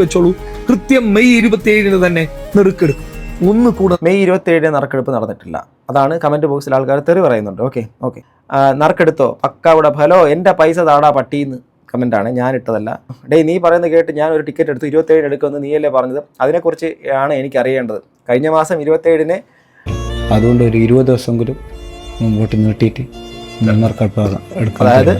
വെച്ചോളൂ. കൃത്യം മെയ് 27 തന്നെ നെറുക്കെടുക്കും. ഒന്ന് കൂടെ മെയ് 27 നറുക്കെടുപ്പ് നടന്നിട്ടില്ല. അതാണ് കമന്റ് ബോക്സിൽ ആൾക്കാർ തെറി പറയുന്നുണ്ട്. ഓക്കെ നറുക്കെടുത്തോ പക്കാവിടെ ഫലോ എൻ്റെ പൈസ താടാ പട്ടിന്ന് കമൻ്റാണ്, ഞാൻ ഇട്ടതല്ല. നീ പറയുന്നത് കേട്ട് ഞാൻ ഒരു ടിക്കറ്റ് എടുത്തു 27 എടുക്കുമെന്ന് നീയല്ലേ പറഞ്ഞത്, അതിനെക്കുറിച്ച് ആണ് എനിക്ക് അറിയേണ്ടത്. കഴിഞ്ഞ മാസം 27 അതുകൊണ്ട് ഒരു 20 ദിവസമെങ്കിലും മുമ്പോട്ട് നീട്ടിയിട്ട് അതായത്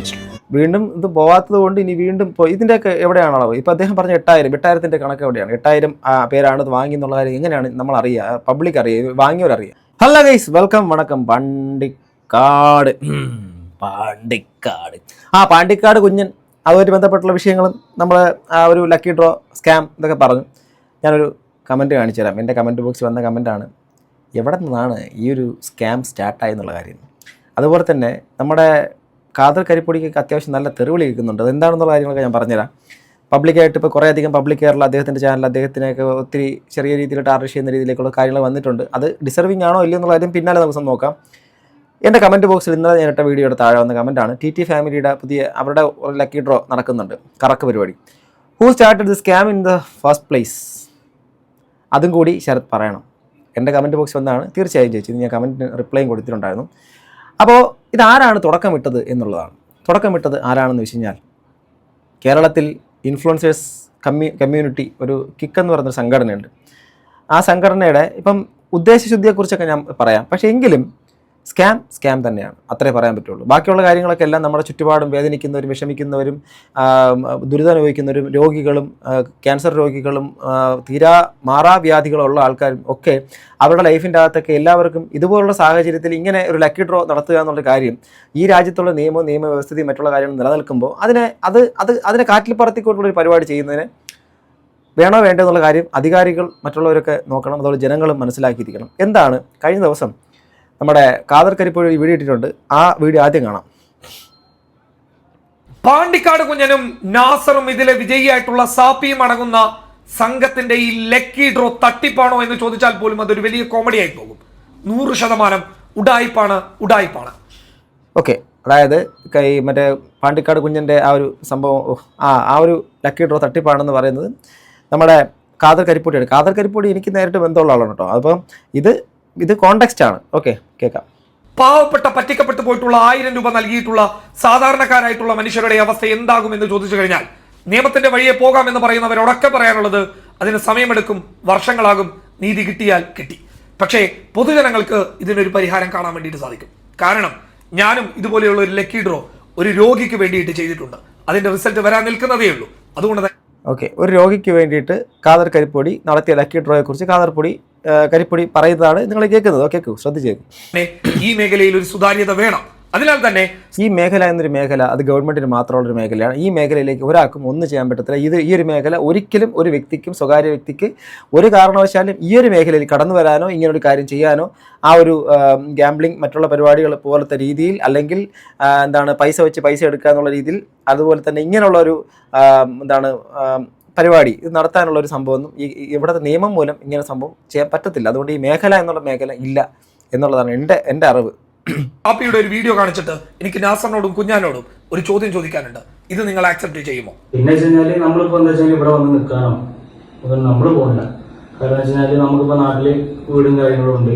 വീണ്ടും ഇത് പോവാത്തത് കൊണ്ട് ഇനി വീണ്ടും ഇതിൻ്റെയൊക്കെ എവിടെയാണ് അളവ്? ഇപ്പോൾ അദ്ദേഹം പറഞ്ഞ 8,000 കണക്ക് എവിടെയാണ്? 8,000 പേരാണ് ഇത് വാങ്ങി എന്നുള്ള കാര്യം എങ്ങനെയാണ് നമ്മൾ അറിയുക? പബ്ലിക് അറിയുക, വാങ്ങിയവരറിയുക. ഹലോ ഗൈസ്, വെൽക്കം, വണക്കം. പാണ്ടിക്കാട് പാണ്ടിക്കാട് കുഞ്ഞൻ അതുമായിട്ട് ബന്ധപ്പെട്ടുള്ള വിഷയങ്ങളും നമ്മൾ ആ ഒരു ലക്കി ഡ്രോ സ്കാം ഇതൊക്കെ പറഞ്ഞു. ഞാനൊരു കമൻറ്റ് കാണിച്ചു തരാം. എൻ്റെ കമൻറ്റ് ബോക്സിൽ വന്ന കമൻറ്റാണ് എവിടെ നിന്നാണ് ഈ ഒരു സ്കാം സ്റ്റാർട്ടായി എന്നുള്ള കാര്യം. അതുപോലെ തന്നെ നമ്മുടെ കാതർ കരിപ്പൊടിക്ക് അത്യാവശ്യം നല്ല തെറിവിളി കേൾക്കുന്നുണ്ട്. അതെന്താണെന്നുള്ള കാര്യങ്ങളൊക്കെ ഞാൻ പറഞ്ഞുതരാം. പബ്ലിക്കായിട്ട് ഇപ്പോൾ കുറേ അധികം പബ്ലിക് കേരള അദ്ദേഹത്തിൻ്റെ ചാനൽ അദ്ദേഹത്തിനെയൊക്കെ ഒത്തിരി ചെറിയ രീതിയിൽ ടാർഗറ്റ് ചെയ്യുന്ന രീതിയിലേക്കുള്ള കാര്യങ്ങൾ വന്നിട്ടുണ്ട്. അത് ഡിസർവിങ് ആണോ ഇല്ലയോ എന്നുള്ള കാര്യം പിന്നാലെ ദിവസം നോക്കാം. എൻ്റെ കമൻറ്റ് ബോക്സിൽ ഇന്നലെ ഞാനിട്ട വീഡിയോയുടെ താഴെ വന്ന കമൻറ്റാണ്. ടി ഫാമിലിയുടെ പുതിയ അവരുടെ ഒരു ലക്കി ഡ്രോ നടക്കുന്നുണ്ട്, കറക്ക് പരിപാടി. Who started the scam in the first place? അതും കൂടി ശരത് പറയണം. എൻ്റെ കമൻറ്റ് ബോക്സ് വന്നാണ്, തീർച്ചയായും ചേച്ചി ഞാൻ കമൻറ്റിന് റിപ്ലൈയും കൊടുത്തിട്ടുണ്ടായിരുന്നു. അപ്പോൾ ഇതാരാണ് തുടക്കമിട്ടത് എന്നുള്ളതാണ്. തുടക്കമിട്ടത് ആരാണെന്ന് വെച്ച് കഴിഞ്ഞാൽ കേരളത്തിൽ ഇൻഫ്ലുവൻസേഴ്സ് കമ്മ്യൂണിറ്റി ഒരു കിക്ക് എന്ന് പറയുന്നൊരു സംഘടനയുണ്ട്. ആ സംഘടനയുടെ ഇപ്പം ഉദ്ദേശശുദ്ധിയെക്കുറിച്ചൊക്കെ ഞാൻ പറയാം, പക്ഷേ എങ്കിലും സ്കാം തന്നെയാണ്, അത്രേ പറയാൻ പറ്റുള്ളൂ. ബാക്കിയുള്ള കാര്യങ്ങളൊക്കെ എല്ലാം നമ്മുടെ ചുറ്റുപാടും വേദനിക്കുന്നവരും വിഷമിക്കുന്നവരും ദുരിതമനുഭവിക്കുന്നവരും രോഗികളും ക്യാൻസർ രോഗികളും മാറാവ്യാധികളുള്ള ആൾക്കാരും ഒക്കെ അവരുടെ ലൈഫിൻ്റെ അകത്തൊക്കെ എല്ലാവർക്കും ഇതുപോലുള്ള സാഹചര്യത്തിൽ ഇങ്ങനെ ഒരു ലക്കി ഡ്രോ നടത്തുക എന്നുള്ള കാര്യം ഈ രാജ്യത്തുള്ള നിയമവ്യവസ്ഥയും മറ്റുള്ള കാര്യങ്ങൾ നിലനിൽക്കുമ്പോൾ അതിനെ കാറ്റിൽ പറത്തിക്കൊണ്ടുള്ള ഒരു പരിപാടി ചെയ്യുന്നതിന് വേണോ വേണ്ടോ എന്നുള്ള കാര്യം അധികാരികൾ മറ്റുള്ളവരൊക്കെ നോക്കണം. അതുപോലെ ജനങ്ങളും മനസ്സിലാക്കിയിരിക്കണം. എന്താണ് കഴിഞ്ഞ ദിവസം നമ്മുടെ കാതർ കരിപ്പൊടി വീഡിയോ ഇട്ടിട്ടുണ്ട്, ആ വീഡിയോ ആദ്യം കാണാം. പാണ്ടിക്കാട് കുഞ്ഞനും നാസറും ഇതിലെ വിജയിയായിട്ടുള്ള സാപ്പിയും അടങ്ങുന്ന സംഘത്തിന്റെ ഈ ലക്കി ഡ്രോ തട്ടിപ്പാണോ എന്ന് ചോദിച്ചാൽ പോലും അതൊരു വലിയ കോമഡി ആയി പോകും. 100% ഉഡായിപ്പാണ്. ഓക്കെ, അതായത് മറ്റേ പാണ്ടിക്കാട് കുഞ്ഞൻ്റെ ആ ഒരു സംഭവം, ആ ഒരു ലക്കി ഡ്രോ തട്ടിപ്പാണെന്ന് പറയുന്നത് നമ്മുടെ കാതർ കരിപ്പൊടിയാണ്. കാതർ കരിപ്പൊടി എനിക്ക് നേരിട്ട് ബന്ധമുള്ള ആളാണ് കേട്ടോ. അപ്പം ഇത് കോണ്ടെക്സ്റ്റ് ആണ്. ഓക്കെ, കേൾക്കാം. പറ്റിക്കപ്പെട്ടു പോയിട്ടുള്ള 1000 രൂപ നൽകിയിട്ടുള്ള സാധാരണക്കാരായിട്ടുള്ള മനുഷ്യരുടെ അവസ്ഥ എന്താകുമെന്ന് ചോദിച്ചു കഴിഞ്ഞാൽ നിയമത്തിന്റെ വഴിയെ പോകാമെന്ന് പറയുന്നവരോടൊക്കെ പറയാനുള്ളത് അതിന് സമയമെടുക്കും, വർഷങ്ങളാകും, നീതി കിട്ടിയാൽ കിട്ടി. പക്ഷേ പൊതുജനങ്ങൾക്ക് ഇതിനൊരു പരിഹാരം കാണാൻ വേണ്ടിയിട്ട് സാധിക്കും. കാരണം ഞാനും ഇതുപോലെയുള്ള ഒരു ലക്കി ഡ്രോ ഒരു രോഗിക്ക് വേണ്ടിയിട്ട് ചെയ്തിട്ടുണ്ട്. അതിന്റെ റിസൾട്ട് വരാൻ നിൽക്കുന്നതേ ഉള്ളൂ. അതുകൊണ്ട് ഓക്കെ, ഒരു രോഗിക്ക് വേണ്ടിയിട്ട് കാതർ കരിപ്പൊടി നടത്തിയ ലക്കി ഡ്രോയെ കുറിച്ച് കരിപ്പൊടി പറയുന്നതാണ് നിങ്ങൾ കേൾക്കുന്നത്. ഓക്കെ, ശ്രദ്ധിച്ചേക്കും. ഈ മേഖലയിൽ ഒരു സുതാര്യത വേണം. അതിനാൽ തന്നെ ഈ മേഖല എന്നൊരു മേഖല അത് ഗവൺമെന്റിന് മാത്രമുള്ളൊരു മേഖലയാണ്. ഈ മേഖലയിലേക്ക് ഒരാൾക്കും ഒന്നും ചെയ്യാൻ പറ്റത്തില്ല. ഈ ഒരു മേഖല ഒരിക്കലും ഒരു വ്യക്തിക്കും, സ്വകാര്യ വ്യക്തിക്ക് ഒരു കാരണവശാലും ഈ ഒരു മേഖലയിൽ കടന്നു വരാനോ ഇങ്ങനൊരു കാര്യം ചെയ്യാനോ ആ ഒരു ഗാംബ്ലിംഗ് മറ്റുള്ള പരിപാടികൾ പോലത്തെ രീതിയിൽ, അല്ലെങ്കിൽ പൈസ വെച്ച് പൈസ എടുക്കുക എന്നുള്ള രീതിയിൽ, അതുപോലെ തന്നെ ഇങ്ങനെയുള്ള ഒരു പരിപാടി ഇത് നടത്താനുള്ള ഒരു സംഭവമൊന്നും ഇവിടുത്തെ നിയമം മൂലം ഇങ്ങനെ സംഭവം ചെയ്യാൻ പറ്റത്തില്ല. അതുകൊണ്ട് ഈ മേഖല എന്നുള്ള മേഖല ഇല്ല എന്നുള്ളതാണ് എൻ്റെ അറിവ്. ആപ്പിയുടെ ഒരു വീഡിയോ കാണിച്ചിട്ട് എനിക്ക് നാസറിനോടും കുഞ്ഞാനോടും ഒരു ചോദ്യം ചോദിക്കാനുണ്ട്. ഇത് നിങ്ങൾ ആക്സെപ്റ്റ് ചെയ്യുമോ? പിന്നെ വെച്ചാൽ നമ്മളിപ്പോ എന്താ വെച്ചാൽ ഇവിടെ വന്ന് നിൽക്കാനോ നമ്മൾ പോകില്ല. കാരണം വെച്ചാൽ നമുക്കിപ്പോ നാട്ടില് വീടും കാര്യങ്ങളും ഉണ്ട്,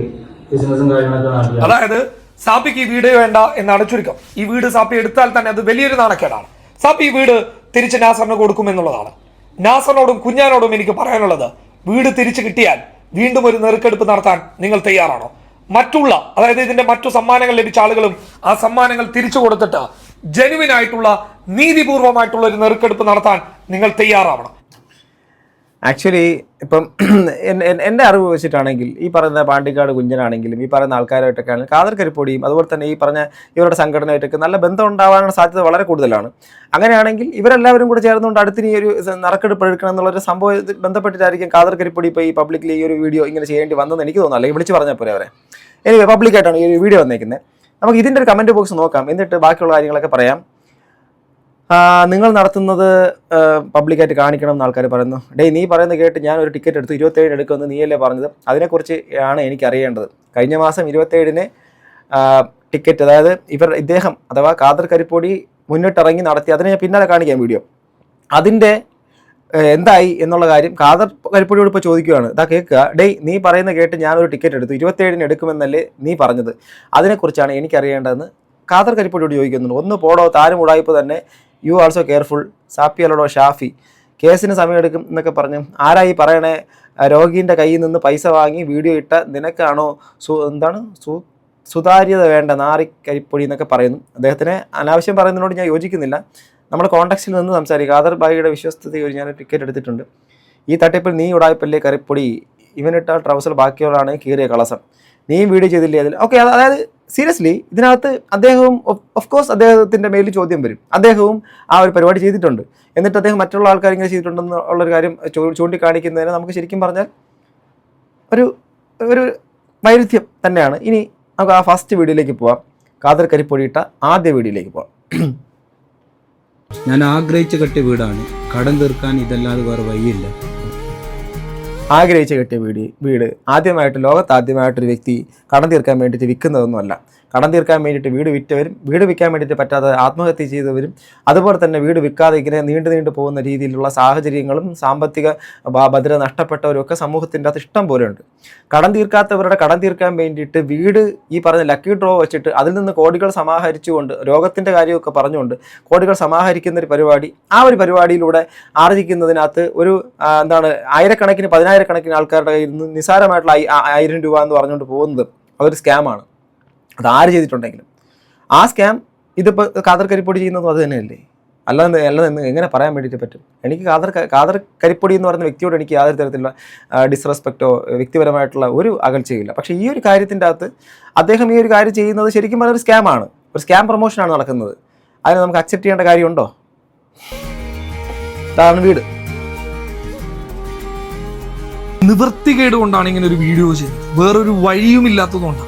ബിസിനസ്സും കാര്യങ്ങളൊക്കെ നാട്ടിൽ. അതായത് സാപ്പിക്ക് ഈ വീട് വേണ്ട എന്നാണ് ചുരുക്കം. ഈ വീട് സാപ്പി എടുത്താൽ തന്നെ അത് വലിയൊരു നാണക്കേടാണ്. സാപ്പി ഈ വീട് തിരിച്ച് നാസറിന് കൊടുക്കുമെന്നുള്ളതാണ്. നാസറിനോടും കുഞ്ഞാനോടും എനിക്ക് പറയാനുള്ളത്, വീട് തിരിച്ചു കിട്ടിയാൽ വീണ്ടും ഒരു നെറുക്കെടുപ്പ് നടത്താൻ നിങ്ങൾ തയ്യാറാണോ? അതായത് ഇതിന്റെ മറ്റു സമ്മാനങ്ങൾ ലഭിച്ച ആളുകളും ആ സമ്മാനങ്ങൾ തിരിച്ചു കൊടുത്തിട്ട് ജെനുവിൻ ആയിട്ടുള്ള നീതിപൂർവമായിട്ടുള്ള ഒരു നെറുക്കെടുപ്പ് നടത്താൻ നിങ്ങൾ തയ്യാറാവണം. ആക്ച്വലി ഇപ്പം എൻ്റെ അറിവ് വെച്ചിട്ടാണെങ്കിൽ ഈ പറയുന്ന പാണ്ടിക്കാട് കുഞ്ഞനാണെങ്കിലും ഈ പറയുന്ന ആൾക്കാരായിട്ടൊക്കെ ആണെങ്കിലും കാതർ കരിപ്പൊടിയും അതുപോലെ തന്നെ ഈ പറഞ്ഞ ഇവരുടെ സംഘടനയായിട്ടൊക്കെ നല്ല ബന്ധം ഉണ്ടാവാനുള്ള സാധ്യത വളരെ കൂടുതലാണ്. അങ്ങനെയാണെങ്കിൽ ഇവരെല്ലാവരും കൂടെ ചേർന്നുകൊണ്ട് അടുത്തിന് ഈ ഒരു നറുക്കെടുപ്പ് എടുക്കണം എന്നുള്ളൊരു സംഭവത്തിൽ ബന്ധപ്പെട്ടിട്ടായിരിക്കും കാതർ കരിപ്പൊടി ഇപ്പോൾ ഈ പബ്ലിക്കിൽ ഈ ഒരു വീഡിയോ ഇങ്ങനെ ചെയ്യേണ്ടി വന്നതെന്ന് എനിക്ക് തോന്നുന്നു. അല്ലെങ്കിൽ വിളിച്ച് പറഞ്ഞാൽ പോലെ അവരെ എനിക്ക് പബ്ലിക്കായിട്ടാണ് ഈ ഒരു വീഡിയോ വന്നേക്കുന്നത്. നമുക്ക് ഇതിൻ്റെ ഒരു കമൻറ്റ് ബോക്സ് നോക്കാം, എന്നിട്ട് ബാക്കിയുള്ള കാര്യങ്ങളൊക്കെ പറയാം. നിങ്ങൾ നടത്തുന്നത് പബ്ലിക്കായിട്ട് കാണിക്കണം എന്ന് ആൾക്കാർ പറയുന്നു. നീ പറയുന്നത് കേട്ട് ഞാൻ ഒരു ടിക്കറ്റ് എടുത്തു 27 എടുക്കുമെന്ന് നീയല്ലേ പറഞ്ഞത്, അതിനെക്കുറിച്ച് ആണ് എനിക്ക് അറിയേണ്ടത്. കഴിഞ്ഞ മാസം 27 ടിക്കറ്റ്, അതായത് ഇദ്ദേഹം അഥവാ കാതർ കരിപ്പൊടി മുന്നിട്ടിറങ്ങി നടത്തി, അതിനെ ഞാൻ പിന്നാലെ കാണിക്കാം വീഡിയോ. അതിൻ്റെ എന്തായി എന്നുള്ള കാര്യം കാദർ കരിപ്പൊടിയോട് ഇപ്പോൾ ചോദിക്കുകയാണ്. ഇതാ കേൾക്കുക, ഡേയ് നീ പറയുന്ന കേട്ട് ഞാനൊരു ടിക്കറ്റ് എടുത്തു, 27-ന് എടുക്കുമെന്നല്ലേ നീ പറഞ്ഞത്, അതിനെക്കുറിച്ചാണ് എനിക്കറിയേണ്ടതെന്ന് കാദർ കരിപ്പൊടിയോട് ചോദിക്കുന്നുണ്ട്. ഒന്ന് പോടോ, താനും ഉടായ്പ തന്നെ, യു ആൾസോ കെയർഫുൾ, സാപ്പിയലോടോ ഷാഫി, കേസിന് സമയമെടുക്കും എന്നൊക്കെ പറഞ്ഞു. ആരായി പറയണേ? രോഗീൻ്റെ കയ്യിൽ നിന്ന് പൈസ വാങ്ങി വീഡിയോ ഇട്ട നിനക്കാണോ സുതാര്യത വേണ്ട നാറിക്കരിപ്പൊടി എന്നൊക്കെ പറയുന്നു. അദ്ദേഹത്തിന് അനാവശ്യം പറയുന്നതിനോട് ഞാൻ യോജിക്കുന്നില്ല. നമ്മുടെ കോൺടാക്സിൽ നിന്ന് സംസാരിക്കുക. കാദർ ഭായിയുടെ വിശ്വസ്തതയിൽ ഞാൻ ടിക്കറ്റ് എടുത്തിട്ടുണ്ട്. ഈ തട്ടിപ്പിൽ നീ ഉടായ്പല്ലേ കരിപ്പൊടി, ഇവനിട്ട ട്രൗസർ ബാക്കിയോടാണ് കീറിയ കളസം, നീയും വീഡിയോ ചെയ്തില്ലേ അതിൽ. ഓക്കെ, അതായത് സീരിയസ്ലി ഇതിനകത്ത് അദ്ദേഹവും ഓഫ് കോഴ്സ് അദ്ദേഹത്തിൻ്റെ മേലിൽ ചോദ്യം വരും. അദ്ദേഹവും ആ ഒരു പരിപാടി ചെയ്തിട്ടുണ്ട്. എന്നിട്ട് അദ്ദേഹം മറ്റുള്ള ആൾക്കാർ ഇങ്ങനെ ചെയ്തിട്ടുണ്ടെന്ന് ഉള്ളൊരു കാര്യം ചൂണ്ടിക്കാണിക്കുന്നതിന് നമുക്ക് ശരിക്കും പറഞ്ഞാൽ ഒരു ഒരു വൈരുദ്ധ്യം തന്നെയാണ്. ഇനി നമുക്ക് ആ ഫസ്റ്റ് വീഡിയോയിലേക്ക് പോവാം. കാദർ കരിപ്പൊടിയിട്ട ആദ്യ വീഡിയോയിലേക്ക് പോവാം. ഞാൻ ആഗ്രഹിച്ച് കെട്ടിയ വീടാണ്, കടം തീർക്കാൻ ഇതല്ലാതെ വേറെ വഴിയില്ല. ആഗ്രഹിച്ച് കെട്ടിയ വീട് ലോകത്ത് ആദ്യമായിട്ടൊരു വ്യക്തി കടം തീർക്കാൻ വേണ്ടിയിട്ട് വിൽക്കുന്നതൊന്നുമല്ല. കടം തീർക്കാൻ വേണ്ടിയിട്ട് വീട് വിറ്റവരും, വീട് വിൽക്കാൻ വേണ്ടിയിട്ട് പറ്റാതെ ആത്മഹത്യ ചെയ്തവരും, അതുപോലെ തന്നെ വീട് വിൽക്കാതെ ഇങ്ങനെ നീണ്ടു പോകുന്ന രീതിയിലുള്ള സാഹചര്യങ്ങളും സാമ്പത്തിക ഭദ്രത നഷ്ടപ്പെട്ടവരും ഒക്കെ സമൂഹത്തിൻ്റെ അകത്ത് ഇഷ്ടം പോലെ ഉണ്ട്. കടം തീർക്കാത്തവരുടെ കടം തീർക്കാൻ വേണ്ടിയിട്ട് വീട് ഈ പറഞ്ഞ ലക്കി ഡ്രോ വെച്ചിട്ട് അതിൽ നിന്ന് കോടികൾ സമാഹരിച്ചുകൊണ്ട്, രോഗത്തിൻ്റെ കാര്യമൊക്കെ പറഞ്ഞുകൊണ്ട് കോടികൾ സമാഹരിക്കുന്ന ഒരു പരിപാടി, ആ ഒരു പരിപാടിയിലൂടെ ആർജിക്കുന്നതിനകത്ത് ഒരു ആയിരക്കണക്കിന് 10,000-കണക്കിന് ആൾക്കാരുടെ കയ്യിൽ നിന്ന് നിസ്സാരമായിട്ടുള്ള 1000 രൂപ എന്ന് പറഞ്ഞുകൊണ്ട് പോകുന്നത് അതൊരു സ്കാമാണ്. അതാര് ചെയ്തിട്ടുണ്ടെങ്കിലും ആ സ്കാം ഇതിപ്പോൾ കാദർ കരിപ്പൊടി ചെയ്യുന്നതും അത് തന്നെയല്ലേ? അല്ലാതെ എങ്ങനെ പറയാൻ വേണ്ടിയിട്ട് പറ്റും? എനിക്ക് കാദർ കരിപ്പൊടി എന്ന് പറയുന്ന വ്യക്തിയോട് എനിക്ക് യാതൊരു തരത്തിലുള്ള ഡിസ്റെസ്പെക്റ്റോ വ്യക്തിപരമായിട്ടുള്ള ഒരു അകൽച്ചയില്ല. പക്ഷേ ഈ ഒരു കാര്യത്തിൻ്റെ അകത്ത് അദ്ദേഹം ഈ ഒരു കാര്യം ചെയ്യുന്നത് ശരിക്കും പറഞ്ഞ ഒരു സ്കാമാണ്, ഒരു സ്കാം പ്രൊമോഷനാണ് നടക്കുന്നത്. അതിന് നമുക്ക് അക്സെപ്റ്റ് ചെയ്യേണ്ട കാര്യമുണ്ടോ? ഇതാണ് വീട്. നിവൃത്തികേട് കൊണ്ടാണ് ഇങ്ങനെ ഒരു വീഡിയോ ചെയ്തത്, വേറൊരു വഴിയും ഇല്ലാത്തതുകൊണ്ടാണ്.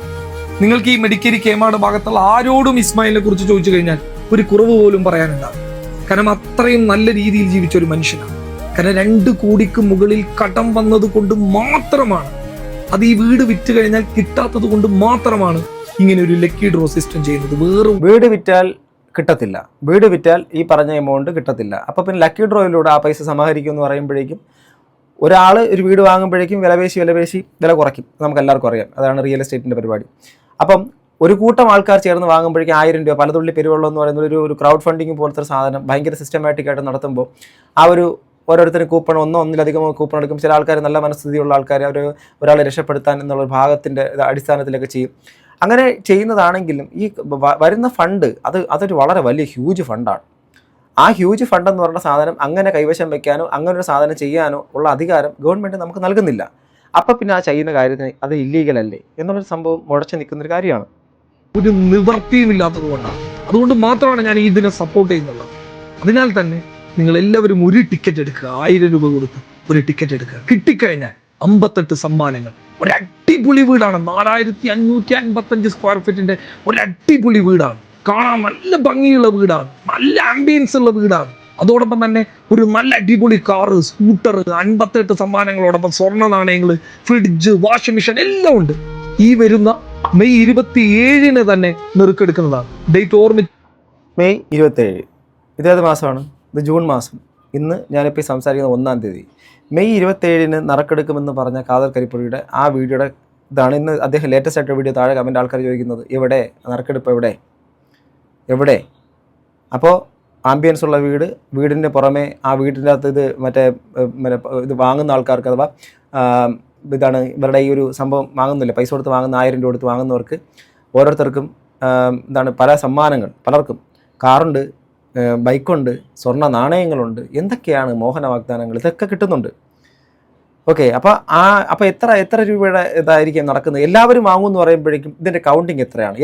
നിങ്ങൾക്ക് ഈ മെഡിക്കരി കേമാട് ഭാഗത്തുള്ള ആരോടും ഇസ്മായിലിനെ കുറിച്ച് ചോദിച്ചു കഴിഞ്ഞാൽ ഒരു കുറവ് പോലും പറയാനുണ്ടാകും. കാരണം അത്രയും നല്ല രീതിയിൽ ജീവിച്ച ഒരു മനുഷ്യനാണ്. കാരണം 2 കോടിക്ക് മുകളിൽ കടം വന്നത് കൊണ്ട് മാത്രമാണ്, അത് ഈ വീട് വിറ്റ് കഴിഞ്ഞാൽ കിട്ടാത്തത് കൊണ്ട് മാത്രമാണ് ഇങ്ങനെ ഒരു ലക്കി ഡ്രോ സിസ്റ്റം ചെയ്യുന്നത്. വേറെ വീട് വിറ്റാൽ കിട്ടത്തില്ല, വീട് വിറ്റാൽ ഈ പറഞ്ഞ എമൗണ്ട് കിട്ടത്തില്ല. അപ്പോൾ പിന്നെ ലക്കി ഡ്രോയിലൂടെ ആ പൈസ സമാഹരിക്കും എന്ന് പറയുമ്പോഴേക്കും ഒരാൾ ഒരു വീട് വാങ്ങുമ്പോഴേക്കും വില കുറയ്ക്കും. നമുക്ക് എല്ലാവർക്കും അറിയാം, അതാണ് റിയൽ എസ്റ്റേറ്റിൻ്റെ പരിപാടി. അപ്പം ഒരു കൂട്ടം ആൾക്കാർ ചേർന്ന് വാങ്ങുമ്പോഴേക്കും 1000 രൂപ, പലതുള്ളി പെരുവെള്ളം എന്ന് പറയുന്ന ഒരു ക്രൗഡ് ഫണ്ടിങ് പോലത്തെ ഒരു സാധനം ഭയങ്കര സിസ്റ്റമാറ്റിക് ആയിട്ട് നടത്തുമ്പോൾ ആ ഒരു ഓരോരുത്തരും കൂപ്പൺ ഒന്നിലധികം കൂപ്പൺ എടുക്കും. ചില ആൾക്കാർ നല്ല മനസ്ഥിതിയുള്ള ആൾക്കാർ ഒരാളെ രക്ഷപ്പെടുത്താൻ എന്നുള്ള ഭാഗത്തിൻ്റെ അടിസ്ഥാനത്തിലൊക്കെ ചെയ്യും. അങ്ങനെ ചെയ്യുന്നതാണെങ്കിലും ഈ വരുന്ന ഫണ്ട് അതൊരു വളരെ വലിയ ഹ്യൂജ് ഫണ്ടാണ്. ആ ഹ്യൂജ് ഫണ്ട് എന്ന് പറയുന്ന സാധനം അങ്ങനെ കൈവശം വെക്കാനോ അങ്ങനെ ഒരു സാധനം ചെയ്യാനോ ഉള്ള അധികാരം ഗവൺമെൻറ് നമുക്ക് നൽകുന്നില്ല. അപ്പം പിന്നെ ആ ചെയ്യുന്ന കാര്യത്തിന് അത് ഇല്ലീഗൽ അല്ലേ എന്നുള്ളൊരു സംഭവം മുഴച്ചു നിൽക്കുന്നൊരു കാര്യമാണ്. ഒരു നിവൃത്തിയും ഇല്ലാത്തത് കൊണ്ടാണ്. അതുകൊണ്ട് മാത്രമാണ് ഞാൻ ഇതിനെ സപ്പോർട്ട് ചെയ്യുന്നത്. അതിനാൽ തന്നെ നിങ്ങൾ എല്ലാവരും ഒരു ടിക്കറ്റ് എടുക്കുക, 1000 രൂപ കൊടുത്ത് ഒരു ടിക്കറ്റ് എടുക്കുക. കിട്ടിക്കഴിഞ്ഞാൽ 58 സമ്മാനങ്ങൾ. ഒരു അടിപൊളി വീടാണ്, 4555 സ്ക്വയർ ഫീറ്റിന്റെ ഒരു അടിപൊളി വീടാണ്. കാണാൻ നല്ല ഭംഗിയുള്ള വീടാണ്, നല്ല ആംബിയൻസ് ഉള്ള വീടാണ്. അതോടൊപ്പം തന്നെ ഒരു നല്ല അടിപൊളി കാറ്, സ്കൂട്ടർ, 58 സമ്മാനങ്ങളോടൊപ്പം സ്വർണ്ണ നാണയങ്ങൾ, ഫ്രിഡ്ജ്, വാഷിംഗ് മെഷീൻ എല്ലാം ഉണ്ട്. ഈ വരുന്ന മെയ് 27-ന് തന്നെ നെറുക്കെടുക്കുന്നതാണ്. ഡേറ്റ് ഓർമ്മ മെയ് 27. ഇതേത് മാസമാണ്? ഇത് ജൂൺ മാസം. ഇന്ന് ഞാനിപ്പോൾ സംസാരിക്കുന്ന 1-ാം തീയതി. മെയ് 27-ന് നറുക്കെടുക്കുമെന്ന് പറഞ്ഞ കാദർ കരിപ്പൊടിയുടെ ആ വീഡിയോയുടെ ഇതാണ് ഇന്ന് അദ്ദേഹം ലേറ്റസ്റ്റ് ആയിട്ട് വീഡിയോ താഴെ കമൻറ്റ് ആൾക്കാർ ചോദിക്കുന്നത്, എവിടെ നറുക്കെടുപ്പ്, എവിടെ? അപ്പോൾ ആംബിയൻസ് ഉള്ള വീടിൻ്റെ പുറമെ ആ വീടിൻ്റെ അകത്ത് ഇത് വാങ്ങുന്ന ആൾക്കാർക്ക്, അഥവാ ഇതാണ് ഇവരുടെ ഈ ഒരു സംഭവം വാങ്ങുന്നില്ല, പൈസ കൊടുത്ത് വാങ്ങുന്ന 1000 രൂപ കൊടുത്ത് വാങ്ങുന്നവർക്ക് ഓരോരുത്തർക്കും പല സമ്മാനങ്ങൾ, പലർക്കും കാറുണ്ട്, ബൈക്കുണ്ട്, സ്വർണ്ണ നാണയങ്ങളുണ്ട്, എന്തൊക്കെയാണ് മോഹന വാഗ്ദാനങ്ങൾ, ഇതൊക്കെ കിട്ടുന്നുണ്ട്. ഓക്കെ, അപ്പോൾ എത്ര രൂപയുടെ ഇതായിരിക്കും നടക്കുന്നത്? എല്ലാവരും വാങ്ങുമെന്ന് പറയുമ്പോഴേക്കും ഇതിൻ്റെ കൗണ്ടിങ് എത്രയാണ്?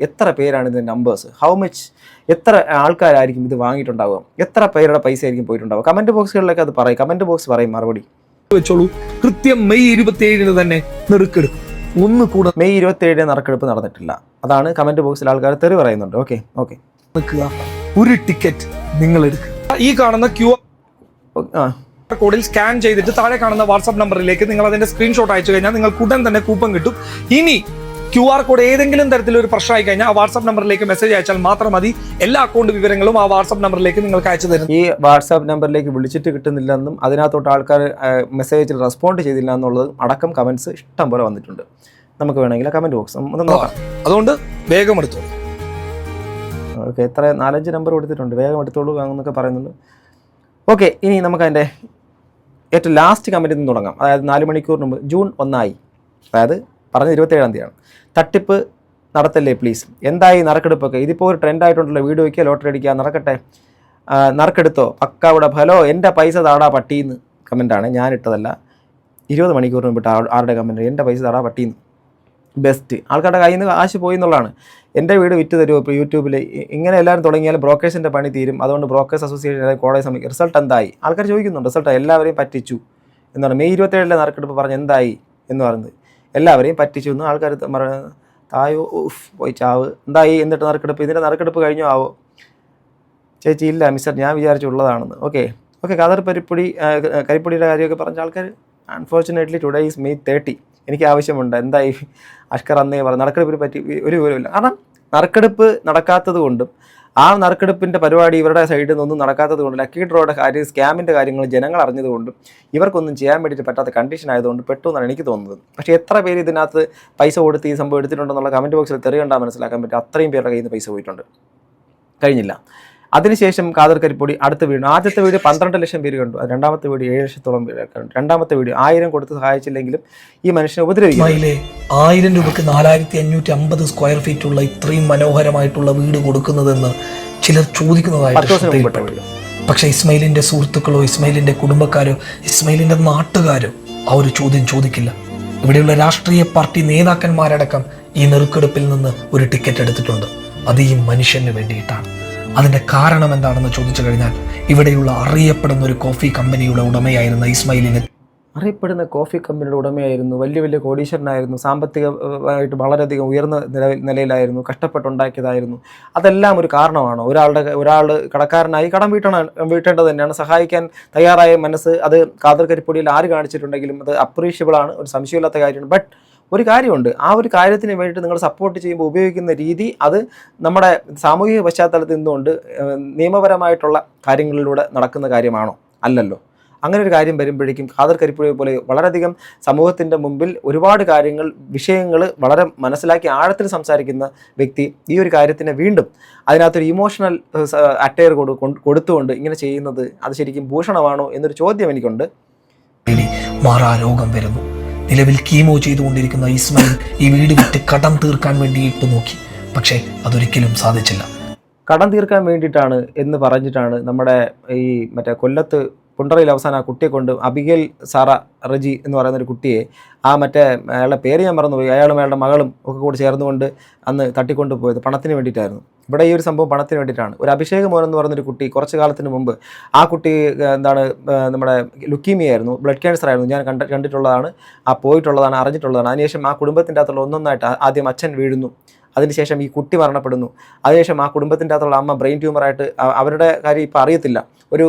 എത്ര പേരാണ് ഇതിൻ്റെ നമ്പേഴ്സ്? ഹൗ മച്ച്, എത്ര ആൾക്കാരായിരിക്കും ഇത് വാങ്ങിയിട്ടുണ്ടാവുക? എത്ര പേരുടെ പൈസ ആയിരിക്കും പോയിട്ടുണ്ടാവുക? കമൻറ്റ് ബോക്സുകളിലൊക്കെ അത് പറയും, കമൻറ്റ് ബോക്സ് പറയും മറുപടി. വെച്ചോളൂ, കൃത്യം മെയ് 27-ന് തന്നെ നെറുക്കെടുക്കും. ഒന്നുകൂടെ മെയ് 27-ന് നറുക്കെടുപ്പ് നടന്നിട്ടില്ല, അതാണ് കമൻറ്റ് ബോക്സിൽ ആൾക്കാർ തെറി പറയുന്നുണ്ട്. ഓക്കെ നിൽക്കുക, ഒരു ടിക്കറ്റ് നിങ്ങൾ എടുക്കുക. ഈ കാണുന്ന QR കോഡിൽ സ്കാൻ ചെയ്തിട്ട് താഴെ കാണുന്ന വാട്സ്ആപ്പ് നമ്പറിലേക്ക് നിങ്ങൾ അതിന്റെ സ്ക്രീൻഷോട്ട് അയച്ചു കഴിഞ്ഞാൽ നിങ്ങൾക്ക് ഉടൻ തന്നെ കൂപ്പൺ കിട്ടും. ഇനി QR കോഡ് ഏതെങ്കിലും തരത്തിലൊരു പ്രശ്നമായി കഴിഞ്ഞാൽ ആ വാട്സാപ്പ് നമ്പറിലേക്ക് മെസ്സേജ് അയച്ചാൽ മാത്രം മതി. എല്ലാ അക്കൗണ്ട് വിവരങ്ങളും ആ വാട്സാപ്പ് നമ്പറിലേക്ക് നിങ്ങൾക്ക് അയച്ചു തരും. ഈ വാട്സാപ്പ് നമ്പറിലേക്ക് വിളിച്ചിട്ട് കിട്ടുന്നില്ലെന്നും അതിനകത്തോട്ട് ആൾക്കാർ മെസ്സേജിൽ റെസ്പോണ്ട് ചെയ്തില്ല എന്നുള്ളത് അടക്കം കമൻസ് ഇഷ്ടം പോലെ വന്നിട്ടുണ്ട്. നമുക്ക് വേണമെങ്കിൽ കമൻറ്റ് ബോക്സ് ഒന്ന് നോക്കാം. അതുകൊണ്ട് വേഗം എടുത്തോളൂ. ഓക്കെ, എത്ര 4-5 നമ്പർ കൊടുത്തിട്ടുണ്ട്, വേഗം എടുത്തോളൂ എന്നൊക്കെ പറയുന്നുണ്ട്. ഓക്കെ, ഇനി നമുക്കതിൻ്റെ ഏറ്റവും ലാസ്റ്റ് കമൻറ്റിൽ നിന്ന് തുടങ്ങാം. അതായത് 4 മണിക്കൂർ മുമ്പ് ജൂൺ 1 അതായത് പറഞ്ഞ 27-ാം തീയതിയാണ്. തട്ടിപ്പ് നടത്തല്ലേ പ്ലീസ്, എന്തായി നറുക്കെടുപ്പൊക്കെ? ഇതിപ്പോൾ ഒരു ട്രെൻഡായിട്ടുണ്ടല്ലോ, വീട് വയ്ക്കുക, ലോട്ടറി അടിക്കുക, നടക്കട്ടെ, നറുക്കെടുത്തോ, പക്കാവിടെ ഫലോ, എൻ്റെ പൈസ താടാ പട്ടീന്ന് കമൻറ്റാണ്, ഞാനിട്ടതല്ല. 20 മണിക്കൂർ മുമ്പിട്ട് ആരുടെ കമൻറ്റ്, എൻ്റെ പൈസ താടാ പട്ടീന്ന്. ബെസ്റ്റ്, ആൾക്കാരുടെ കയ്യിൽ നിന്ന് കാശ് പോയി എന്നുള്ളതാണ്. എൻ്റെ വീട് വിറ്റ് തരുമോ ഇപ്പോൾ യൂട്യൂബിൽ, ഇങ്ങനെ എല്ലാവരും തുടങ്ങിയാൽ ബ്രോക്കേഴ്സിൻ്റെ പണി തീരും, അതുകൊണ്ട് ബ്രോക്കേഴ്സ് അസോസിയേഷൻ കോടതി സമയം റിസൾട്ട് എന്തായി? ആൾക്കാർ ചോദിക്കുന്നുണ്ട് റിസൾട്ട്. എല്ലാവരെയും പറ്റിച്ചു എന്നാണ് മെയ് 27 നറുക്കെടുപ്പ് പറഞ്ഞ് എന്തായി എന്ന് പറയുന്നത്. എല്ലാവരെയും പറ്റിച്ചു എന്ന് ആൾക്കാർ തായോ പോയി ചാവ്, എന്തായി എന്നിട്ട് നറുക്കെടുപ്പ്, ഇതിൻ്റെ നറുക്കെടുപ്പ് കഴിഞ്ഞോ ആവോ? ചേച്ചി ഇല്ല മിസ്റ്റർ, ഞാൻ വിചാരിച്ചുള്ളതാണെന്ന്. ഓക്കെ, കരിപ്പൊടിയുടെ കാര്യമൊക്കെ പറഞ്ഞ ആൾക്കാർ. Unfortunately today is May 30. എനിക്ക് ആവശ്യമുണ്ട്. എന്തായി അഷ്കർ അന്നേ പറഞ്ഞു, നറുക്കെടുപ്പിനെ പറ്റി ഒരു വിവരമില്ല. കാരണം നറുക്കെടുപ്പ് നടക്കാത്തത് കൊണ്ടും ആ നറുക്കെടുപ്പിൻ്റെ പരിപാടി ഇവരുടെ സൈഡിൽ നിന്നൊന്നും നടക്കാത്തത് കൊണ്ടും ലക്കി ഡ്രോയുടെ കാര്യം, സ്കാമിൻ്റെ കാര്യങ്ങൾ ജനങ്ങൾ അറിഞ്ഞതുകൊണ്ടും ഇവർക്കൊന്നും ചെയ്യാൻ വേണ്ടിയിട്ട് പറ്റാത്ത കണ്ടീഷൻ ആയതുകൊണ്ട് പെട്ടു എന്നാണ് എനിക്ക് തോന്നുന്നത്. പക്ഷേ എത്ര പേര് ഇതിനകത്ത് പൈസ കൊടുത്ത് ഈ സംഭവം എടുത്തിട്ടുണ്ടെന്നുള്ള കമൻറ്റ് ബോക്സിൽ തെറി കണ്ടാൽ മനസ്സിലാക്കാൻ പറ്റും. അത്രയും പേരുടെ കയ്യിൽ നിന്ന് പൈസ പോയിട്ടുണ്ട്. കഴിഞ്ഞില്ല. അതിനുശേഷം കാദർ കരിപ്പൊടി അടുത്ത വീഡിയോ, ആദ്യത്തെ വീഡിയോ 12 ലക്ഷം പേര് കണ്ടു, രണ്ടാമത്തെ വീഡിയോ 7 ലക്ഷത്തോളം പേര് കണ്ടു. രണ്ടാമത്തെ വീഡിയോ 1000 കൊടുത്ത് സഹായിച്ചില്ലെങ്കിലും ഈ മനുഷ്യനെ ഉപദ്രവിക്കും. 1000 രൂപയ്ക്ക് 4550 സ്ക്വയർ ഫീറ്റ് ഉള്ള ഇത്രയും മനോഹരമായിട്ടുള്ള വീട് കൊടുക്കുന്നതെന്ന് ചിലർ ചോദിക്കുന്നതായിട്ട്. പക്ഷേ ഇസ്മയിലിന്റെ സുഹൃത്തുക്കളോ ഇസ്മയിലിന്റെ കുടുംബക്കാരോ ഇസ്മയിലിന്റെ നാട്ടുകാരോ ആ ഒരു ചോദ്യം ചോദിക്കില്ല. ഇവിടെയുള്ള രാഷ്ട്രീയ പാർട്ടി നേതാക്കന്മാരടക്കം ഈ നെറുക്കെടുപ്പിൽ നിന്ന് ഒരു ടിക്കറ്റ് എടുത്തിട്ടുണ്ട്. അത് ഈ മനുഷ്യന് വേണ്ടിയിട്ടാണ്. അതിൻ്റെ കാരണം എന്താണെന്ന് ചോദിച്ചു കഴിഞ്ഞാൽ ഇവിടെയുള്ള അറിയപ്പെടുന്ന ഒരു കോഫി കമ്പനിയുടെ ഉടമയായിരുന്ന ഇസ്മയിലിന്, അറിയപ്പെടുന്ന കോഫി കമ്പനിയുടെ ഉടമയായിരുന്നു, വലിയ വലിയ കോടീശ്വരനായിരുന്നു, സാമ്പത്തികമായിട്ട് വളരെയധികം ഉയർന്ന നിലയിലായിരുന്നു, കഷ്ടപ്പെട്ടുണ്ടാക്കിയതായിരുന്നു. അതെല്ലാം ഒരു കാരണമാണോ? ഒരാൾ കടക്കാരനായി കടം വീട്ടേണ്ടത് തന്നെയാണ്. സഹായിക്കാൻ തയ്യാറായ മനസ്സ് അത് കാദർ കരിപ്പൊടിയിൽ ആര് കാണിച്ചിട്ടുണ്ടെങ്കിലും അത് അപ്രീഷ്യബിളാണ്, ഒരു സംശയമില്ലാത്ത കാര്യമാണ്. ബട്ട് ഒരു കാര്യമുണ്ട്, ആ ഒരു കാര്യത്തിന് വേണ്ടിയിട്ട് നിങ്ങൾ സപ്പോർട്ട് ചെയ്യുമ്പോൾ ഉപയോഗിക്കുന്ന രീതി അത് നമ്മുടെ സാമൂഹിക പശ്ചാത്തലത്തിൽ നിന്നുകൊണ്ട് നിയമപരമായിട്ടുള്ള കാര്യങ്ങളിലൂടെ നടക്കുന്ന കാര്യമാണോ? അല്ലല്ലോ. അങ്ങനെ ഒരു കാര്യം വരുമ്പോഴേക്കും കാദർ കരിപ്പൊടി പോലെ വളരെയധികം സമൂഹത്തിൻ്റെ മുമ്പിൽ ഒരുപാട് വിഷയങ്ങൾ വളരെ മനസ്സിലാക്കി ആഴത്തിൽ സംസാരിക്കുന്ന വ്യക്തി ഈ ഒരു കാര്യത്തിനെ വീണ്ടും അതിനകത്തൊരു ഇമോഷണൽ അറ്റയർ കൊടുത്തുകൊണ്ട് ഇങ്ങനെ ചെയ്യുന്നത് അത് ശരിക്കും ഭൂഷണമാണോ എന്നൊരു ചോദ്യം എനിക്കുണ്ട്. മാറാരോഗം വരുന്നു. നിലവിൽ കീമോ ചെയ്തുകൊണ്ടിരിക്കുന്ന ഇസ്മയിൽ ഈ വീട് വിറ്റ് കടം തീർക്കാൻ വേണ്ടിയിട്ട് നോക്കി, പക്ഷേ അതൊരിക്കലും സാധിച്ചില്ല. കടം തീർക്കാൻ വേണ്ടിയിട്ടാണ് എന്ന് പറഞ്ഞിട്ടാണ് നമ്മുടെ ഈ കൊല്ലത്ത് പുണ്ടറയിൽ അവസാനം ആ കുട്ടിയെ കൊണ്ട് അബിഗേൽ സാറ റജി എന്ന് പറയുന്ന ഒരു കുട്ടിയെ അയാളുടെ പേര് ഞാൻ മറന്നുപോയി, അയാളും അയാളുടെ മകളും ഒക്കെ കൂടി ചേർന്നുകൊണ്ട് അന്ന് തട്ടിക്കൊണ്ട് പോയത് പണത്തിന് വേണ്ടിയിട്ടായിരുന്നു. ഇവിടെ ഈ ഒരു സംഭവം പണത്തിന് വേണ്ടിയിട്ടാണ്. ഒരു അഭിഷേക് മോൻ എന്ന് പറയുന്നൊരു കുട്ടി കുറച്ച് കാലത്തിന് മുമ്പ് ആ കുട്ടി നമ്മുടെ ലുക്കീമിയ ആയിരുന്നു, ബ്ലഡ് ക്യാൻസർ ആയിരുന്നു. ഞാൻ കണ്ടിട്ടുള്ളതാണ്, പോയിട്ടുള്ളതാണ്, അറിഞ്ഞിട്ടുള്ളതാണ്. അതിനുശേഷം ആ കുടുംബത്തിൻ്റെ അകത്തുള്ള ഒന്നൊന്നായിട്ട് ആദ്യം അച്ഛൻ വീഴുന്നു, അതിനുശേഷം ഈ കുട്ടി മരണപ്പെടുന്നു, അതിനുശേഷം ആ കുടുംബത്തിൻ്റെ അകത്തുള്ള അമ്മ ബ്രെയിൻ ട്യൂമറായിട്ട് അവരുടെ കാര്യം ഇപ്പോൾ അറിയത്തില്ല, ഒരു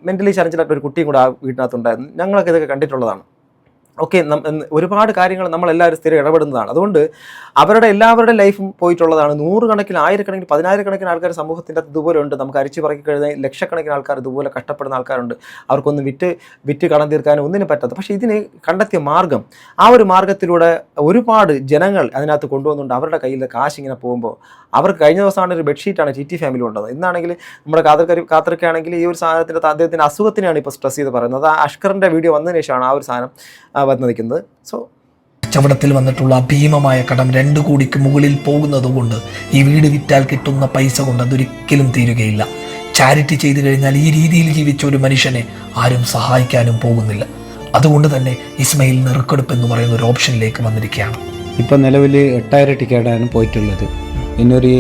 മെൻ്റലി ചലഞ്ചിലായിട്ട് ഒരു കുട്ടിയും കൂടെ ആ വീട്ടിനകത്തുണ്ടായിരുന്നു. ഞങ്ങളൊക്കെ ഇതൊക്കെ കണ്ടിട്ടുള്ളതാണ്. ഓക്കെ, ഒരുപാട് കാര്യങ്ങൾ നമ്മളെല്ലാവരും സ്ഥിരം ഇടപെടുന്നതാണ്. അതുകൊണ്ട് എല്ലാവരുടെ ലൈഫും പോയിട്ടുള്ളതാണ്. 100 കണക്കിന് 1000 കണക്കിന് 10,000 കണക്കിന് ആൾക്കാർ സമൂഹത്തിൻ്റെ അകത്ത് ഇതുപോലെ ഉണ്ട്. നമുക്ക് അരിച്ചു പറക്കി കഴിഞ്ഞാൽ ലക്ഷക്കണക്കിന് ആൾക്കാർ ഇതുപോലെ കഷ്ടപ്പെടുന്ന ആൾക്കാരുണ്ട്. അവർക്കൊന്നും വിറ്റ് കടം തീർക്കാനും ഒന്നിനും പറ്റാത്ത. പക്ഷേ ഇതിന് കണ്ടെത്തിയ മാർഗം, ആ ഒരു മാർഗത്തിലൂടെ ഒരുപാട് ജനങ്ങൾ അതിനകത്ത് കൊണ്ടുവന്നുകൊണ്ട് അവരുടെ കയ്യിൽ കാശ് ഇങ്ങനെ പോകുമ്പോൾ അവർക്ക് കഴിഞ്ഞ ദിവസമാണ് ഒരു ബെഡ്ഷീറ്റാണ് TT ഫാമിലി കൊണ്ടുവന്നത്. ഇന്നാണെങ്കിൽ നമ്മുടെ കാതർക്കാണെങ്കിൽ ഈ ഒരു സാധനത്തിൻ്റെ അദ്ദേഹത്തിൻ്റെ അസുഖത്തിനാണ് ഇപ്പോൾ സ്ട്രെസ് ചെയ്ത് പറയുന്നത്. ആ അഷ്കറിൻ്റെ വീഡിയോ വന്നതിന് ശേഷമാണ് ആ ഒരു സാധനം വന്ന് നിൽക്കുന്നത്. സോ കച്ചവടത്തിൽ വന്നിട്ടുള്ള ഭീമമായ കടം 2 കോടിക്ക് മുകളിൽ പോകുന്നത് കൊണ്ട് ഈ വീട് വിറ്റാൽ കിട്ടുന്ന പൈസ കൊണ്ട് അതൊരിക്കലും തീരുകയില്ല. ചാരിറ്റി ചെയ്തു കഴിഞ്ഞാൽ ഈ രീതിയിൽ ജീവിച്ച ഒരു മനുഷ്യനെ ആരും സഹായിക്കാനും പോകുന്നില്ല. അതുകൊണ്ട് തന്നെ ഇസ്മയിൽ നെറുക്കെടുപ്പ് എന്ന് പറയുന്ന ഒരു ഓപ്ഷനിലേക്ക് വന്നിരിക്കുകയാണ്. ഇപ്പം നിലവിൽ 8000 ടിക്കറ്റാണ് പോയിട്ടുള്ളത്. ഇന്നൊരു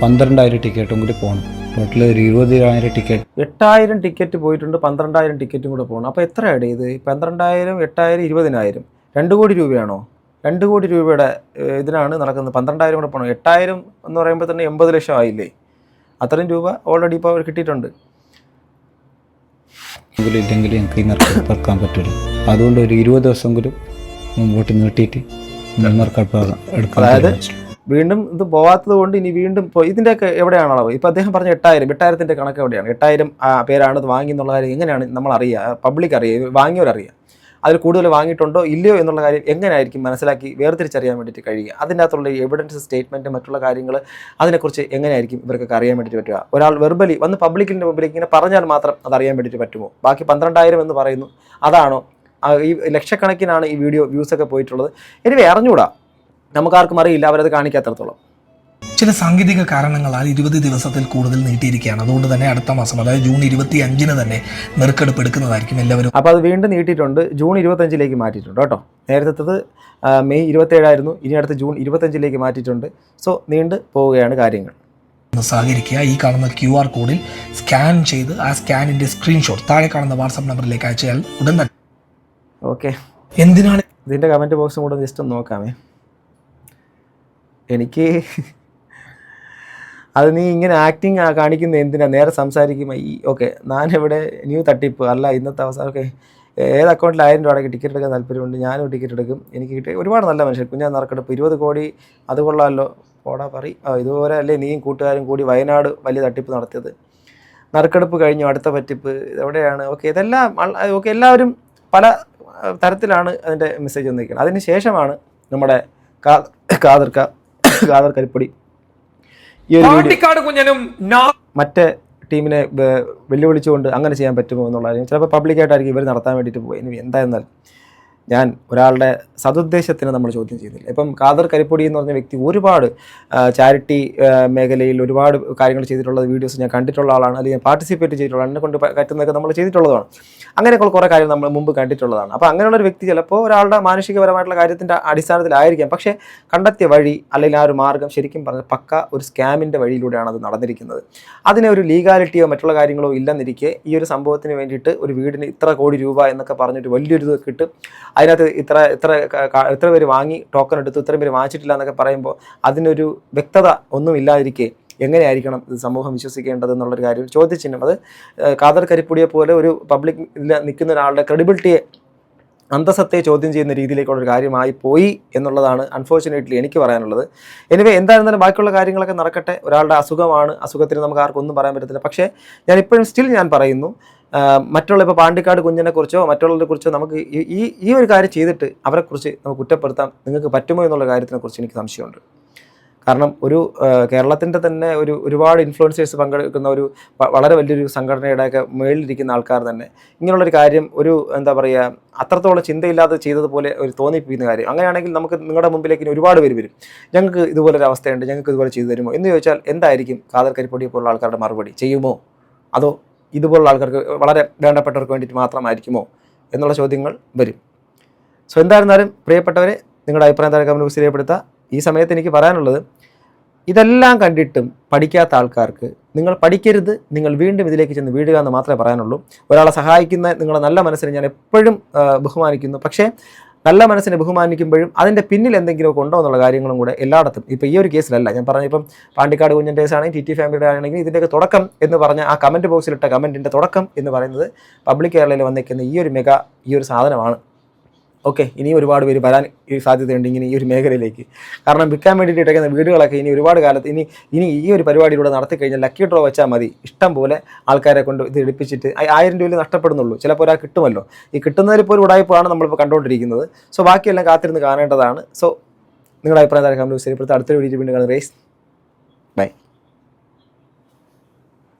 12000 ടിക്കറ്റും കൂടി പോകണം. ടോട്ടൽ ഒരു 20000 ടിക്കറ്റ്. 8000 ടിക്കറ്റ് പോയിട്ടുണ്ട്, 12000 ടിക്കറ്റും കൂടെ പോകണം. അപ്പോൾ എത്ര ആഡ് ചെയ്ത്? 12000, 8000, 20000, 2 കോടി രൂപയാണോ? 2 കോടി രൂപയുടെ ഇതിനാണ് നടക്കുന്നത്. 12000 കൂടെ പോകണം. 8000 എന്ന് പറയുമ്പോൾ തന്നെ 80 ലക്ഷം ആയില്ലേ? അത്രയും രൂപ ഓൾറെഡി ഇപ്പോൾ അവർ കിട്ടിയിട്ടുണ്ട്. ഇല്ലെങ്കിൽ ഞങ്ങൾക്ക് ഈ നറുക്കെടുപ്പ് ഇറക്കാൻ പറ്റില്ല. അതുകൊണ്ട് ഒരു 20 ദിവസം കൂടി മുമ്പോട്ട് നീട്ടിയിട്ട് നറുക്കെടുപ്പ് എടുക്കാൻ അതായത് തീരുമാനിച്ചു. വീണ്ടും ഇത് പോവാത്തത് കൊണ്ട് ഇനി വീണ്ടും ഇതിൻ്റെയൊക്കെ എവിടെയാണ് അളവ്? ഇപ്പോൾ അദ്ദേഹം പറഞ്ഞ 8,000 കണക്ക് എവിടെയാണ്? 8,000 പേരാണ് ഇത് വാങ്ങി എന്നുള്ള കാര്യം എങ്ങനെയാണ് നമ്മൾ അറിയുക? പബ്ലിക് അറിയുക, വാങ്ങിയവരറിയുക. അതിൽ കൂടുതൽ വാങ്ങിയിട്ടുണ്ടോ ഇല്ലയോ എന്നുള്ള കാര്യം എങ്ങനെയായിരിക്കും മനസ്സിലാക്കി വേർതിരിച്ചറിയാൻ വേണ്ടിയിട്ട് കഴിയുക? അതിൻ്റെ അകത്തുള്ള എവിഡൻസ്, സ്റ്റേറ്റ്മെൻറ്റ്, മറ്റുള്ള കാര്യങ്ങൾ അതിനെക്കുറിച്ച് എങ്ങനെയായിരിക്കും ഇവർക്കൊക്കെ അറിയാൻ വേണ്ടിയിട്ട് പറ്റുക? ഒരാൾ വെർബലി വന്ന് പബ്ലിക്കിൻ്റെ മുമ്പിലേക്ക് ഇങ്ങനെ പറഞ്ഞാൽ മാത്രം അതറിയാൻ വേണ്ടിയിട്ട് പറ്റുമോ? ബാക്കി 12,000 എന്ന് പറയുന്നു, അതാണോ? ഈ ലക്ഷക്കണക്കിനാണ് ഈ വീഡിയോ വ്യൂസൊക്കെ പോയിട്ടുള്ളത്. എനിവേ അറിഞ്ഞുകൂടാ, നമുക്കാർക്കും അറിയില്ല, അവരത് കാണിക്കാത്തടത്തോളം. ചില സാങ്കേതിക കാരണങ്ങളാൽ 20 ദിവസത്തിൽ കൂടുതൽ നീട്ടിയിരിക്കുകയാണ്. അതുകൊണ്ട് തന്നെ അടുത്ത മാസം, അതായത് ജൂൺ 25 തന്നെ നെറുക്കെടുപ്പ് എടുക്കുന്നതായിരിക്കും എല്ലാവരും. അപ്പോൾ അത് വീണ്ടും നീട്ടിയിട്ടുണ്ട്, ജൂൺ 25 മാറ്റിയിട്ടുണ്ട് കേട്ടോ. നേരത്തേത് മെയ് 27 ആയിരുന്നു, ഇനി അടുത്ത് ജൂൺ 25 മാറ്റിയിട്ടുണ്ട്. സോ നീണ്ടു പോവുകയാണ് കാര്യങ്ങൾ. സഹകരിക്കുക. ഈ കാണുന്ന QR കോഡിൽ സ്കാൻ ചെയ്ത് ആ സ്കാനിൻ്റെ സ്ക്രീൻഷോട്ട് താഴെ കാണുന്ന വാട്സാപ്പ് നമ്പറിലേക്ക് അയച്ചാൽ ഉടൻ തന്നെ. ഓക്കെ, എന്തിനാണ് ഇതിൻ്റെ കമൻറ്റ് ബോക്സും കൂടെ ജസ്റ്റ് ഒന്ന് നോക്കാമേ. എനിക്ക് അത് നീ ഇങ്ങനെ ആക്ടിങ് കാണിക്കുന്ന എന്തിനാ? നേരെ സംസാരിക്കുമ്പോൾ ഓക്കെ ഞാനിവിടെ ന്യൂ തട്ടിപ്പ് അല്ല ഇന്നത്തെ അവസാനം. ഓക്കെ, ഏത് അക്കൗണ്ടിൽ 1000 രൂപയ്ക്ക് ടിക്കറ്റ് എടുക്കാൻ താല്പര്യമുണ്ട്, ഞാനും ടിക്കറ്റ് എടുക്കും. എനിക്ക് കിട്ടിയ ഒരുപാട് നല്ല മനുഷ്യർ. കുഞ്ഞാൻ നറുക്കെടുപ്പ് 20 കോടി, അത് കൊള്ളാമല്ലോ, പോടാ പറ. ഇതുപോലെ അല്ലേ നീയും കൂട്ടുകാരും കൂടി വയനാട് വലിയ തട്ടിപ്പ് നടത്തിയത്? നറുക്കെടുപ്പ് കഴിഞ്ഞു, അടുത്ത പറ്റിപ്പ് ഇതെവിടെയാണ്? ഓക്കെ, ഇതെല്ലാം ഓക്കെ, എല്ലാവരും പല തരത്തിലാണ് അതിൻ്റെ മെസ്സേജ് വന്നിരിക്കുന്നത്. അതിന് ശേഷമാണ് നമ്മുടെ കാദർ കരിപ്പൊടി ഈ ഒരു പാണ്ടിക്കാട് കുഞ്ഞനും മറ്റേ ടീമിനെ വെല്ലുവിളിച്ചുകൊണ്ട് അങ്ങനെ ചെയ്യാൻ പറ്റുമോ എന്നുള്ള കാര്യം ചിലപ്പോൾ പബ്ലിക്കായിട്ടായിരിക്കും ഇവർ നടത്താൻ വേണ്ടിയിട്ട് പോയി. ഇനി എന്തായിരുന്നാൽ ഞാൻ ഒരാളുടെ സതുദ്ദേശത്തിന് നമ്മൾ ചോദ്യം ചെയ്യുന്നില്ല. ഇപ്പം കാദർ കരിപ്പൊടി എന്ന് പറഞ്ഞ വ്യക്തി ഒരുപാട് ചാരിറ്റി മേഖലയിൽ ഒരുപാട് കാര്യങ്ങൾ ചെയ്തിട്ടുള്ള വീഡിയോസ് ഞാൻ കണ്ടിട്ടുള്ള ആളാണ്, അല്ലെങ്കിൽ ഞാൻ പാർട്ടിസിപ്പേറ്റ് ചെയ്തിട്ടുള്ള, എന്നെ കൊണ്ട് പറ്റുന്നതൊക്കെ നമ്മൾ ചെയ്തിട്ടുള്ളതാണ്. അങ്ങനെയൊക്കെ കുറേ കാര്യം നമ്മൾ മുമ്പ് കണ്ടിട്ടുള്ളതാണ്. അപ്പോൾ അങ്ങനെയുള്ളൊരു വ്യക്തി ചിലപ്പോൾ ഒരാളുടെ മാനുഷികപരമായിട്ടുള്ള കാര്യത്തിൻ്റെ അടിസ്ഥാനത്തിലായിരിക്കാം, പക്ഷേ കണ്ടെത്തിയ വഴി അല്ലെങ്കിൽ ആ ഒരു മാർഗ്ഗം ശരിക്കും പറഞ്ഞാൽ പക്ക ഒരു സ്കാമിൻ്റെ വഴിയിലൂടെയാണ് അത് നടന്നിരിക്കുന്നത്. അതിനെ ഒരു ലീഗാലിറ്റിയോ മറ്റുള്ള കാര്യങ്ങളോ ഇല്ലെന്നിരിക്കെ ഈ ഒരു സംഭവത്തിന് വേണ്ടിയിട്ട് ഒരു വീടിന് ഇത്ര കോടി രൂപ എന്നൊക്കെ പറഞ്ഞിട്ട് വലിയൊരു ഇത് കിട്ടും. അതിനകത്ത് ഇത്ര പേര് വാങ്ങി ടോക്കൺ എടുത്തു, ഇത്രയും പേര് വാങ്ങിച്ചിട്ടില്ല എന്നൊക്കെ പറയുമ്പോൾ അതിനൊരു വ്യക്തത ഒന്നും ഇല്ലാതിരിക്കെ എങ്ങനെയായിരിക്കണം ഇത് സമൂഹം വിശ്വസിക്കേണ്ടത് എന്നുള്ളൊരു കാര്യം ചോദ്യചിഹ്നം. അത് കാദർ കരിപ്പൊടിയെ പോലെ ഒരു പബ്ലിക് നിൽക്കുന്ന ഒരാളുടെ ക്രെഡിബിലിറ്റിയെ, അന്തസത്തയെ ചോദ്യം ചെയ്യുന്ന രീതിയിലേക്കുള്ളൊരു കാര്യമായി പോയി എന്നുള്ളതാണ് അൺഫോർച്ചുനേറ്റ്ലി എനിക്ക് പറയാനുള്ളത്. എനിവേ എന്തായിരുന്നാലും ബാക്കിയുള്ള കാര്യങ്ങളൊക്കെ നടക്കട്ടെ. ഒരാളുടെ അസുഖമാണ്, അസുഖത്തിന് നമുക്ക് ആർക്കും ഒന്നും പറയാൻ പറ്റത്തില്ല. പക്ഷേ ഞാൻ ഇപ്പോഴും സ്റ്റിൽ ഞാൻ പറയുന്നു, മറ്റുള്ള ഇപ്പോൾ പാണ്ടിക്കാട് കുഞ്ഞിനെ കുറിച്ചോ മറ്റുള്ളവരെ കുറിച്ചോ നമുക്ക് ഈ ഒരു കാര്യം ചെയ്തിട്ട് അവരെക്കുറിച്ച് നമുക്ക് കുറ്റപ്പെടുത്താൻ നിങ്ങൾക്ക് പറ്റുമോ എന്നുള്ള കാര്യത്തിനെക്കുറിച്ച് എനിക്ക് സംശയമുണ്ട്. കാരണം ഒരു കേരളത്തിൻ്റെ തന്നെ ഒരുപാട് ഇൻഫ്ലുവൻസേഴ്സ് പങ്കെടുക്കുന്ന ഒരു വളരെ വലിയൊരു സംഘടനയുടെയൊക്കെ മേളിലിരിക്കുന്ന ആൾക്കാർ തന്നെ ഇങ്ങനെയുള്ളൊരു കാര്യം ഒരു എന്താ പറയുക അത്രത്തോളം ചിന്തയില്ലാതെ ചെയ്തതുപോലെ ഒരു തോന്നിപ്പിക്കുന്ന കാര്യം. അങ്ങനെയാണെങ്കിൽ നമുക്ക് നിങ്ങളുടെ മുമ്പിലേക്ക് ഇനി ഒരുപാട് പേര് വരും, ഞങ്ങൾക്ക് ഇതുപോലൊരു അവസ്ഥയുണ്ട്, ഞങ്ങൾക്ക് ഇതുപോലെ ചെയ്തു തരുമോ എന്ന് ചോദിച്ചാൽ എന്തായിരിക്കും കാദർ കരിപ്പൊടിയെ പോലുള്ള ആൾക്കാരുടെ മറുപടി? ചെയ്യുമോ? അതോ ഇതുപോലുള്ള ആൾക്കാർക്ക് വളരെ വേണ്ടപ്പെട്ടവർക്ക് വേണ്ടിയിട്ട് മാത്രമായിരിക്കുമോ എന്നുള്ള ചോദ്യങ്ങൾ വരും. സോ എന്തായിരുന്നാലും പ്രിയപ്പെട്ടവരെ, നിങ്ങളുടെ അഭിപ്രായം താഴെ കമന്റ് ബോക്സിൽ രേഖപ്പെടുത്തുക. ഈ സമയത്ത് എനിക്ക് പറയാനുള്ളത്, ഇതെല്ലാം കണ്ടിട്ടും പഠിക്കാത്ത ആൾക്കാർക്ക് നിങ്ങൾ പഠിക്കരുത്, നിങ്ങൾ വീണ്ടും ഇതിലേക്ക് ചെന്ന് വീഴുക എന്ന് മാത്രമേ പറയാനുള്ളൂ. ഒരാളെ സഹായിക്കുന്ന നിങ്ങളുടെ നല്ല മനസ്സിനെ ഞാൻ എപ്പോഴും ബഹുമാനിക്കുന്നു. പക്ഷേ നല്ല മനസ്സിനെ ബഹുമാനിക്കുമ്പോഴും അതിൻ്റെ പിന്നിൽ എന്തെങ്കിലുമൊക്കെ ഉണ്ടോ എന്നുള്ള കാര്യങ്ങളും കൂടെ എല്ലായിടത്തും, ഇപ്പോൾ ഈ ഒരു കേസിലല്ല ഞാൻ പറഞ്ഞ, ഇപ്പം പാണ്ടിക്കാട് കുഞ്ഞിൻ്റെ കേസാണെങ്കിൽ TT ഫാമിലിയുടെ ആണെങ്കിൽ ഇതിൻ്റെയൊക്കെ തുടക്കം എന്ന് പറഞ്ഞ ആ കമൻറ്റ് ബോക്സിലിട്ട കമൻറ്റിൻ്റെ തുടക്കം എന്ന് പറയുന്നത് പബ്ലിക് കേരളയിൽ വന്നേക്കുന്ന ഈ ഒരു സാധനമാണ്. ഓക്കെ, ഇനി ഒരുപാട് പേര് വരാൻ സാധ്യതയുണ്ട് ഇങ്ങനെ ഈ ഒരു മേഖലയിലേക്ക്. കാരണം വിൽക്കാൻ വേണ്ടിയിട്ട് ഇട്ടേക്കുന്ന വീടുകളൊക്കെ ഇനി ഒരുപാട് കാലത്ത് ഇനി ഈ ഒരു പരിപാടിയിലൂടെ നടത്തി കഴിഞ്ഞാൽ ലക്കി ഡ്രോ വെച്ചാൽ മതി, ഇഷ്ടം പോലെ ആൾക്കാരെ കൊണ്ട് ഇത് എടുപ്പിച്ചിട്ട് 1000 രൂപയിൽ നഷ്ടപ്പെടുന്നുള്ളൂ. ചിലപ്പോൾ ഒരാൾ കിട്ടുമല്ലോ. ഈ കിട്ടുന്നതിൽ ഇപ്പോൾ ഒരു ഉടായ്പാണ് നമ്മളിപ്പോൾ കണ്ടുകൊണ്ടിരിക്കുന്നത്. സോ ബാക്കിയെല്ലാം കാത്തിരുന്ന് കാണേണ്ടതാണ്. സോ നിങ്ങളുടെ അഭിപ്രായം താഴെ കമന്റ് ബോക്സിൽ അടുത്തൊരു വീഡിയോ വീണ്ടും കാണും. ബൈ.